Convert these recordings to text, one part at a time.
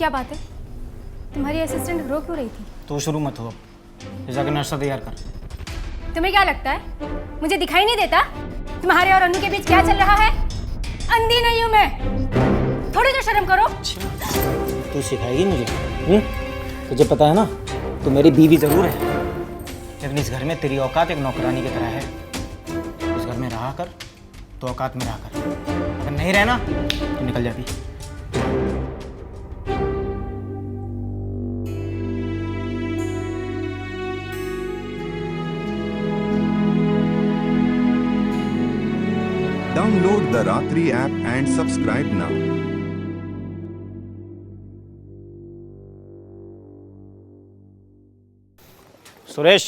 क्या बात है? तुम्हारी असिस्टेंट रो क्यों रही थी? तू शुरू मत हो, ये जाके नाश्ता तैयार कर। तुम्हें क्या लगता है मुझे दिखाई नहीं देता तुम्हारे और अनु के बीच क्या चल रहा है? अंधी नहीं हूं मैं, थोड़ी तो शर्म करो। तू सिखाएगी मुझे? तुझे पता है ना, तू मेरी बीवी जरूर है, लेकिन इस घर में तेरी औकात एक नौकरानी की तरह है। इस घर में रहा कर तो औकात में रहा कर, अगर नहीं रहना तो निकल जाती। Download the Ratri app and subscribe now. Suresh,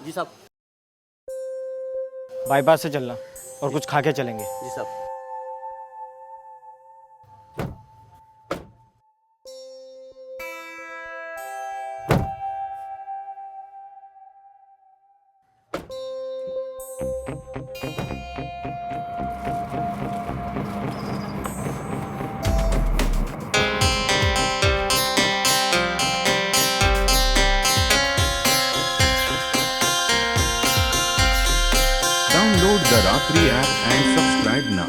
जी साहब। बाईपास से चलना और कुछ खा के चलेंगे। जी साहब। Download the Ratri app and subscribe now.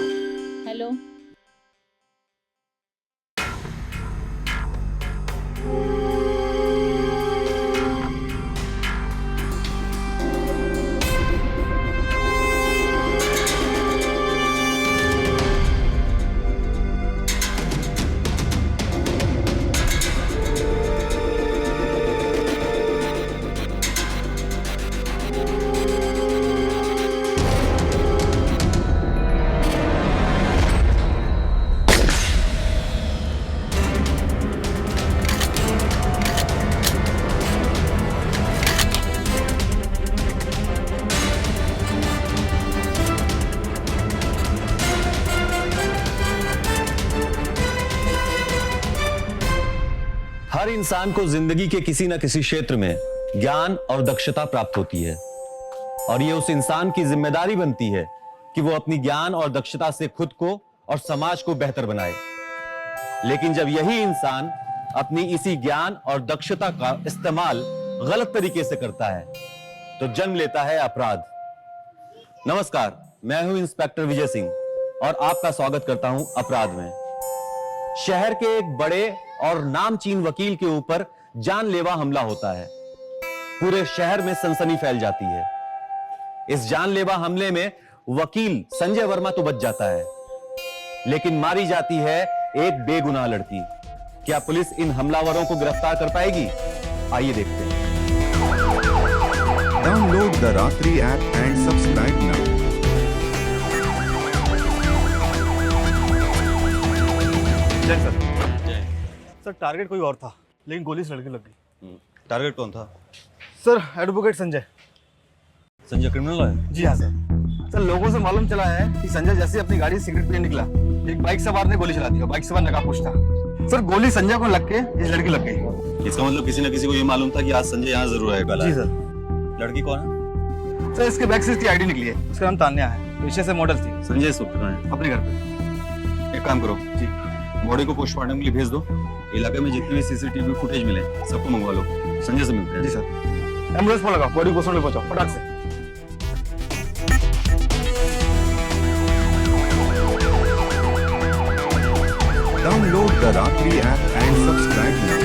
Hello. हर इंसान को जिंदगी के किसी न किसी क्षेत्र में ज्ञान और दक्षता प्राप्त होती है और ये उस इंसान की जिम्मेदारी बनती है कि वो अपनी ज्ञान और दक्षता से खुद को और समाज को बेहतर बनाए। लेकिन जब यही इंसान अपनी इसी ज्ञान और दक्षता का इस्तेमाल गलत तरीके से करता है तो जन्म लेता है अपराध। नमस्कार, मैं हूं इंस्पेक्टर विजय सिंह और आपका स्वागत करता हूं अपराध में। शहर के एक बड़े और नामचीन वकील के ऊपर जानलेवा हमला होता है। पूरे शहर में सनसनी फैल जाती है। इस जानलेवा हमले में वकील संजय वर्मा तो बच जाता है, लेकिन मारी जाती है एक बेगुनाह लड़की। क्या पुलिस इन हमलावरों को गिरफ्तार कर पाएगी? आइए देखते हैं। Download the Ratri app and subscribe now. जय सर। सर टारगेट कोई और था, लेकिन गोली से लड़की लग गई। टारगेट कौन था? Sir advocate Sanjay. Sanjay criminal है? जी हाँ सर। सर लोगों से मालूम चला है कि संजय जैसे अपनी गाड़ी से सिगरेट पीने निकला, एक बाइक सवार ने गोली चला दी। बाइक सवार नकाबपोश था। सर गोली संजय को लग के इस लड़की लग गई। इसका मतलब किसी न किसी को ये मालूम था कि आज संजय यहाँ जरूर आएगा। जी सर। लड़की कौन है? सर इसके बैक से इसकी आईडी निकली है। उसका नाम तान्या है, पेशे से मॉडल थी। संजय इस वक्त कहाँ है? अपने घर पे। एक काम करो, जी। बॉडी को पोस्टमार्टम के लिए भेज दो। इलाके में जितनी भी सीसीटीवी फुटेज मिले सबको मंगवा लो। संजय से मिलते हैं। जी सर। एम्बुलेंस फोन लगाओ, बॉडी को पहुंचाओ फटाक से। Download the Ratri app and subscribe now.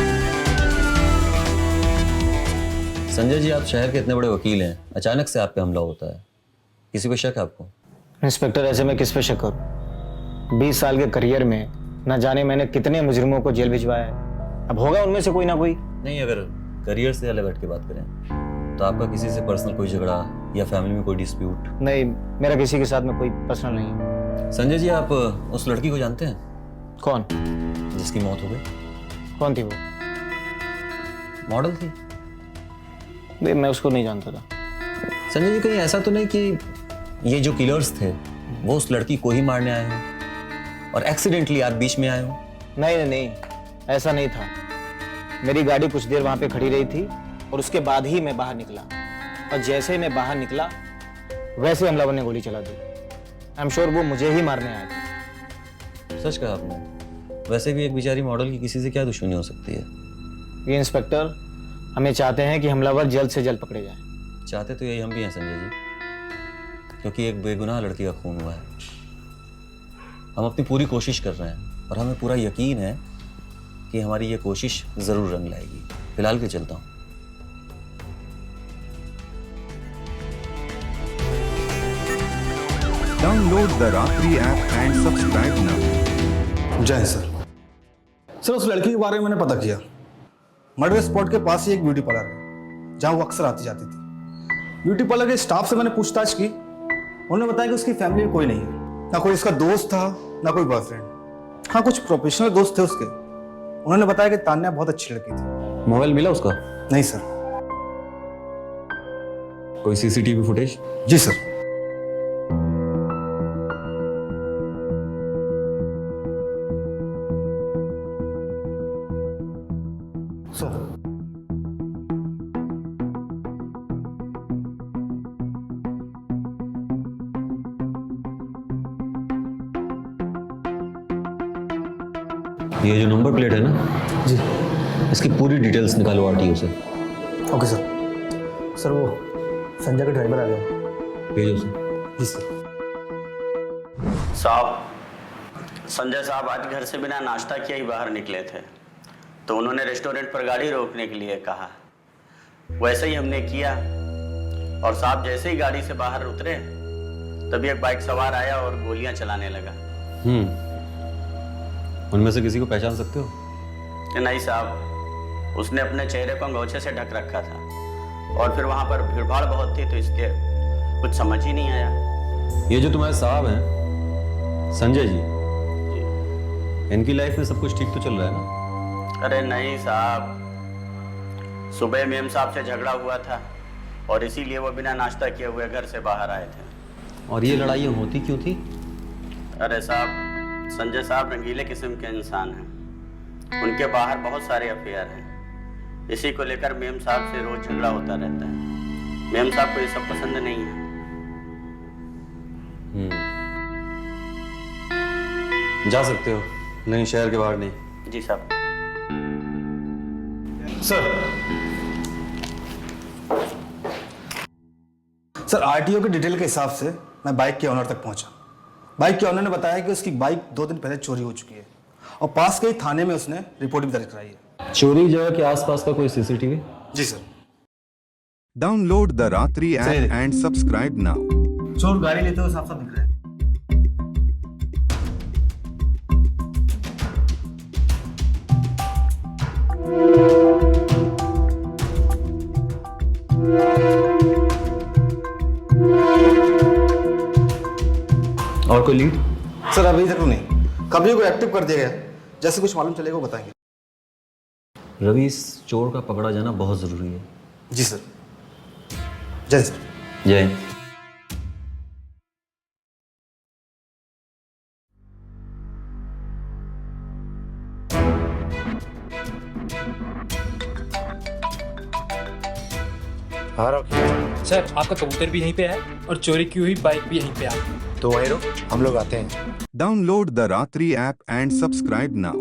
Sanjay ji, आप शहर के इतने बड़े वकील हैं, अचानक से आप पे हमला होता है, किसी को शक है आपको? इंस्पेक्टर, ऐसे में किस पे शक करूं? 20 साल के करियर में न जाने मैंने कितने मुजरिमों को जेल भिजवाया है। अब होगा उनमें से कोई ना कोई। नहीं, अगर करियर से अलग हट के बात करें तो आपका किसी से पर्सनल कोई झगड़ा या फैमिली में कोई डिस्प्यूट? नहीं, मेरा किसी के साथ में कोई पर्सनल नहीं है। संजय जी, आप उस लड़की को जानते हैं कौन? जिसकी मौत हो गई? कौन थी वो? मॉडल थी। नहीं, मैं उसको नहीं जानता था। संजय जी, कहीं ऐसा तो नहीं कि ये जो किलर्स थे वो उस लड़की को ही मारने आए हो और एक्सीडेंटली आप बीच में आए हो? नहीं नहीं नहीं, ऐसा नहीं था। मेरी गाड़ी कुछ देर वहां पे खड़ी रही थी और उसके बाद ही मैं बाहर निकला, और जैसे ही मैं बाहर निकला वैसे हमलावर ने गोली चला दी। आई एम श्योर वो मुझे ही मारने आया था। सच कहा आपने। वैसे भी एक बेचारी मॉडल की किसी से क्या दुश्मनी हो सकती है? ये इंस्पेक्टर, हमें चाहते हैं कि हमलावर जल्द से जल्द पकड़े जाएं। चाहते तो यही हम भी हैं संजय जी, क्योंकि एक बेगुनाह लड़की का खून हुआ है। हम अपनी पूरी कोशिश कर रहे हैं और हमें पूरा यकीन है कि हमारी ये कोशिश जरूर रंग लाएगी। फिलहाल के चलता हूँ। Download the Ratri app and subscribe now. जय सर। सर उस लड़की के बारे में मैंने पता किया। मर्डर स्पॉट के पास ही एक ब्यूटी पार्लर है जहाँ वो अक्सर आती जाती थी। ब्यूटी पार्लर के स्टाफ से मैंने पूछताछ की। उन्होंने बताया कि उसकी फैमिली में कोई नहीं है, ना कोई इसका दोस्त था, ना कोई बॉयफ्रेंड। हाँ, कुछ प्रोफेशनल दोस्त थे उसके। उन्होंने बताया कि तान्या बहुत अच्छी लड़की थी। मोबाइल मिला उसका? नहीं सर। कोई सीसीटीवी फुटेज? जी सर। ये जो नंबर प्लेट है ना जी। इसकी पूरी डिटेल्स निकालो आरटीओ से। Okay sir. सर वो संजय का ड्राइवर आ गया। भेजो उसे। जी सर। साहब, संजय साहब आज घर से बिना नाश्ता किए ही बाहर निकले थे, तो उन्होंने रेस्टोरेंट पर गाड़ी रोकने के लिए कहा। वैसे ही हमने किया और साहब जैसे ही गाड़ी से बाहर उतरे तभी एक बाइक सवार आया और गोलियां चलाने लगा। उनमें से किसी को पहचान सकते हो? नहीं साहब, उसने अपने चेहरे को अंगोछे से ढक रखा था और फिर वहां पर भीड़भाड़ बहुत थी, तो इसके कुछ समझ ही नहीं आया। ये जो तुम्हारे साहब हैं संजय जी, इनकी लाइफ में सब कुछ ठीक तो चल रहा है ना? अरे नहीं साहब, सुबह मेम साहब से झगड़ा हुआ था और इसीलिए वो बिना नाश्ता किए हुए घर से बाहर आए थे। और ये लड़ाइयाँ होती क्यों थी? अरे साहब, संजय साहब रंगीले किस्म के इंसान हैं। उनके बाहर बहुत सारे अफेयर हैं। इसी को लेकर मेम साहब से रोज झगड़ा होता रहता है। मेम साहब को ये सब पसंद नहीं है। जा सकते हो, लेकिन शहर के बाहर नहीं। जी साहब। सर आरटीओ के डिटेल के हिसाब से मैं बाइक के ऑनर तक पहुंचा। बाइक के ऑनर ने बताया कि उसकी बाइक 2 दिन पहले चोरी हो चुकी है और पास के ही थाने में उसने रिपोर्ट भी दर्ज कराई है। चोरी जगह के आसपास का कोई सीसीटीवी? जी sir. Download the Ratri app and subscribe now. चोर गाड़ी लेते हुए साफ साफ दिख रहा है। और कोई लीड? सर अभी तक तो नहीं। कभी को एक्टिव कर दिया गया, जैसे कुछ मालूम चलेगा वो बताएंगे। रवि, इस चोर का पकड़ा जाना बहुत जरूरी है। जी सर। जय सर। जय। सर आपका कबूतर भी यहीं पे है और चोरी की हुई बाइक भी यहीं पे है। तो वहीं रुक, हम लोग आते हैं। Download the Ratri app and subscribe now.